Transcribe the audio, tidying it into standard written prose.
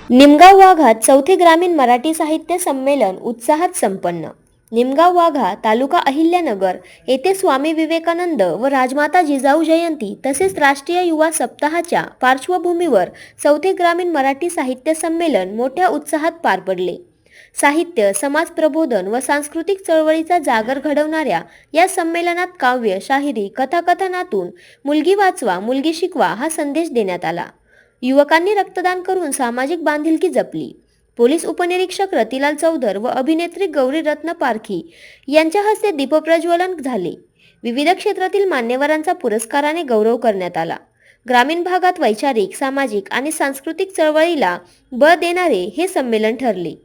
निमगाव वाघात चौथे ग्रामीण मराठी साहित्य संमेलन उत्साहात संपन्न। निमगाव वाघा तालुका अहिल्यानगर येथे स्वामी विवेकानंद व राजमाता जिजाऊ जयंती तसेच राष्ट्रीय युवा सप्ताहाच्या पार्श्वभूमीवर चौथे ग्रामीण मराठी साहित्य संमेलन मोठ्या उत्साहात पार पडले। साहित्य, समाज प्रबोधन व सांस्कृतिक चळवळीचा जागर घडवणाऱ्या या संमेलनात काव्य, शाहिरी, कथाकथनातून मुलगी वाचवा, मुलगी शिकवा हा संदेश देण्यात आला। युवकांनी रक्तदान करून सामाजिक बांधिलकी जपली। पोलीस उपनिरीक्षक रतिलाल चौधर व अभिनेत्री गौरी रत्न पारखी यांच्या हस्ते दीपप्रज्वलन झाले। विविध क्षेत्रातील मान्यवरांचा पुरस्काराने गौरव करण्यात आला। ग्रामीण भागात वैचारिक, सामाजिक आणि सांस्कृतिक चळवळीला बळ देणारे हे संमेलन ठरले।